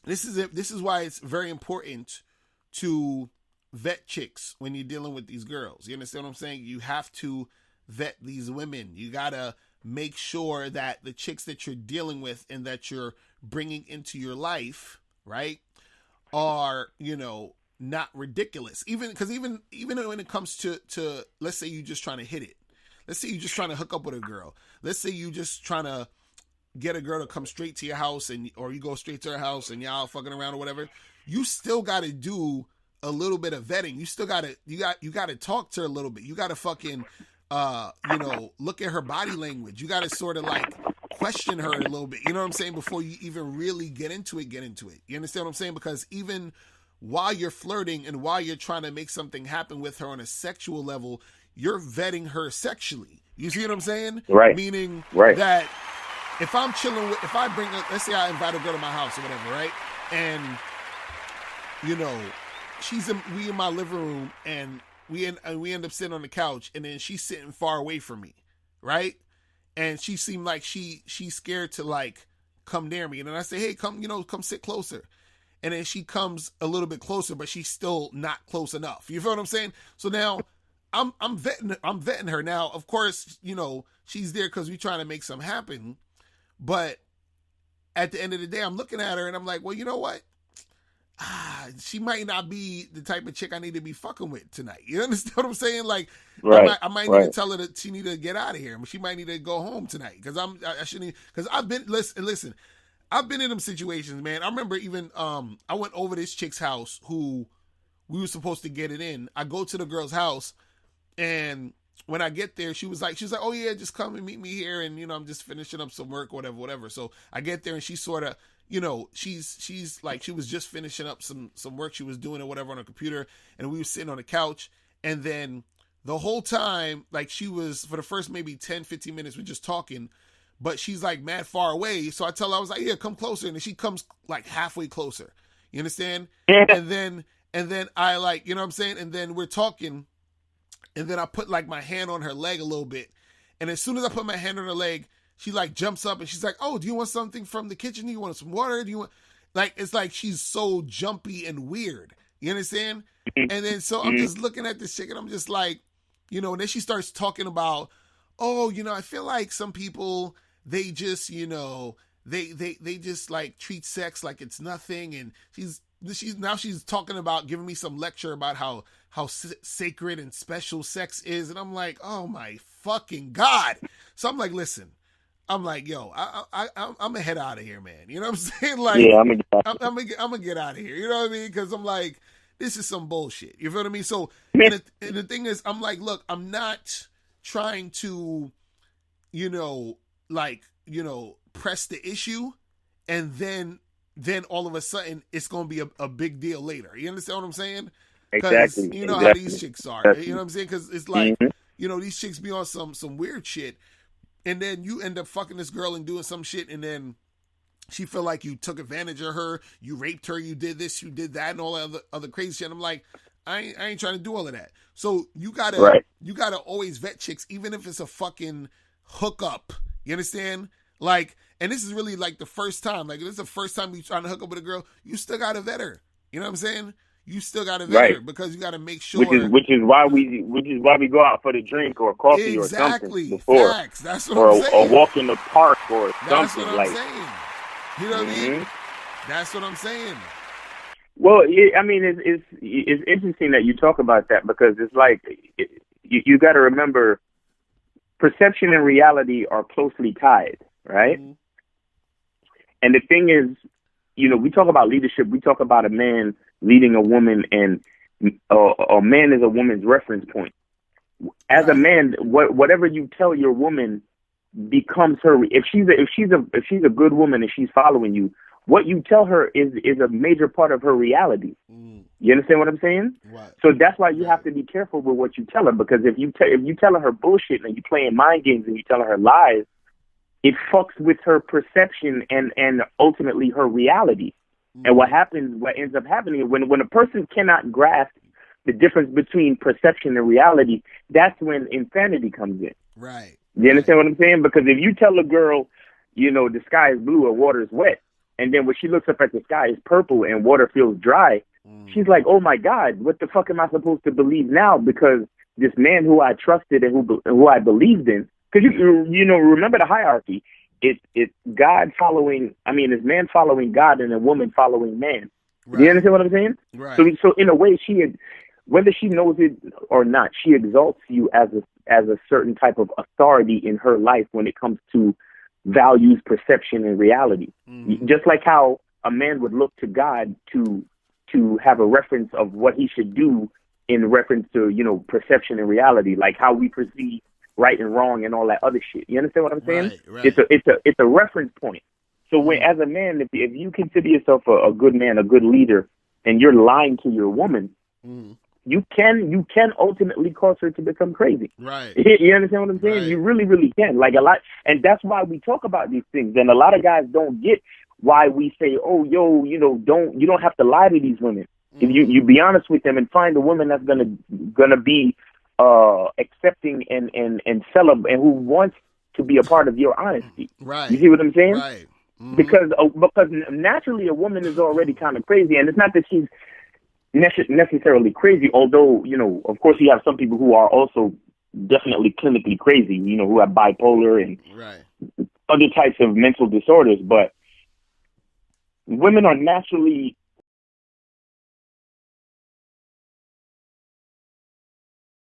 This is why it's very important to vet chicks when you're dealing with these girls. You understand what I'm saying? You have to vet these women. You gotta make sure that the chicks that you're dealing with and that you're bringing into your life, right, are, not ridiculous. Even because even when it comes to let's say you just trying to hit it. Let's say you just trying to hook up with a girl. Let's say you just trying to get a girl to come straight to your house, or you go straight to her house and y'all fucking around or whatever. You still got to do a little bit of vetting. You still got to talk to her a little bit. You got to fucking look at her body language. You got to sort of like question her a little bit. You know what I'm saying? Before you even really get into it. You understand what I'm saying? Because even while you're flirting and while you're trying to make something happen with her on a sexual level, you're vetting her sexually. You see what I'm saying? Right. Meaning right. that if I'm chilling with, if I bring, let's say I invite a girl to my house or whatever, right? And, we in my living room and we end up sitting on the couch, and then she's sitting far away from me, right? And she seemed like she's scared to like come near me. And then I say, hey, come sit closer. And then she comes a little bit closer, but she's still not close enough. You feel what I'm saying? So now I'm vetting her. Now, of course, she's there because we're trying to make something happen. But at the end of the day, I'm looking at her and I'm like, well, you know what? She might not be the type of chick I need to be fucking with tonight. You understand what I'm saying? Like, right. I might need to tell her that she need to get out of here. She might need to go home tonight because I shouldn't. Because I've been listen. I've been in them situations, man. I remember even I went over this chick's house who we were supposed to get it in. I go to the girl's house, and when I get there, she was like, oh yeah, just come and meet me here, and I'm just finishing up some work, whatever. So I get there, and she sort of, she's like, she was just finishing up some work she was doing or whatever on her computer, and we were sitting on the couch, and then the whole time, like, she was, for the first maybe 10-15 minutes, we're just talking. But she's like mad far away. So I tell her, I was like, yeah, come closer. And then she comes like halfway closer. You understand? And then I like, you know what I'm saying? And then we're talking. And then I put like my hand on her leg a little bit. And as soon as I put my hand on her leg, she like jumps up and she's like, oh, do you want something from the kitchen? Do you want some water? Do you want, like, it's like she's so jumpy and weird. You understand? And then so I'm just looking at this chick and I'm just like, and then she starts talking about, oh, I feel like some people, they just, they just like treat sex like it's nothing. And she's talking about giving me some lecture about how sacred and special sex is. And I'm like, oh my fucking God. So I'm like, listen, I'm like, yo, I'm gonna head out of here, man. You know what I'm saying? Like, yeah, I'm gonna get out of here. You know what I mean? Because I'm like, this is some bullshit. You feel what I mean? So, and the thing is, I'm like, look, I'm not trying to, press the issue, and then all of a sudden it's going to be a big deal later. You understand what I'm saying? Exactly. You know how these chicks are. You know what I'm saying? Because it's like, these chicks be on some weird shit, and then you end up fucking this girl and doing some shit, and then she feel like you took advantage of her, you raped her, you did this, you did that, and all that other crazy shit. I'm like, I ain't trying to do all of that. So you gotta always vet chicks, even if it's a fucking hookup. You understand? Like, and this is really like the first time. Like, this is the first time you trying to hook up with a girl. You still gotta vet her. You know what I'm saying? You still gotta vet her because you gotta make sure. Which is why we go out for the drink or coffee or something before. Facts. That's what I'm saying. Or walk in the park or something. That's what I'm saying. You know what I mean? That's what I'm saying. Well, I mean, it's interesting that you talk about that because it's like you got to remember, perception and reality are closely tied, right? Mm-hmm. And the thing is, we talk about leadership. We talk about a man leading a woman, and a man is a woman's reference point. As a man, whatever you tell your woman becomes her. If she's a good woman and she's following you, what you tell her is a major part of her reality. You understand what I'm saying? Right. So that's why you have to be careful with what you tell her, because if you tell her bullshit and you playing mind games and you tell her lies, it fucks with her perception and ultimately her reality. And what ends up happening when a person cannot grasp the difference between perception and reality, that's when insanity comes in. Right. You understand what I'm saying? Because if you tell a girl, the sky is blue or water is wet, and then when she looks up at the sky, it's purple and water feels dry. She's like, oh my God, what the fuck am I supposed to believe now? Because this man who I trusted and who I believed in, because you know, remember the hierarchy. It's God following, it's man following God and a woman following man. Right. Do you understand what I'm saying? Right. So in a way, whether she knows it or not, she exalts you as a certain type of authority in her life when it comes to values, perception, and reality. Mm-hmm. Just like how a man would look to God to have a reference of what he should do in reference to, you know, perception and reality, like how we perceive right and wrong and all that other shit. You understand what I'm saying? Right. It's a reference point. So when, as a man, if you consider yourself a good man, a good leader, and you're lying to your woman, you can ultimately cause her to become crazy. Right. You understand what I'm saying? Right. You really, really can. Like a lot, and that's why we talk about these things. And a lot of guys don't get why we say, oh, yo, you know, you don't have to lie to these women. If you be honest with them and find a woman that's gonna be accepting and celebrate and who wants to be a part of your honesty. Right. You see what I'm saying? Right. Mm-hmm. Because naturally a woman is already kind of crazy, and it's not that she's necessarily crazy, although, you know, of course you have some people who are also definitely clinically crazy, you know, who have bipolar and other types of mental disorders, but women are naturally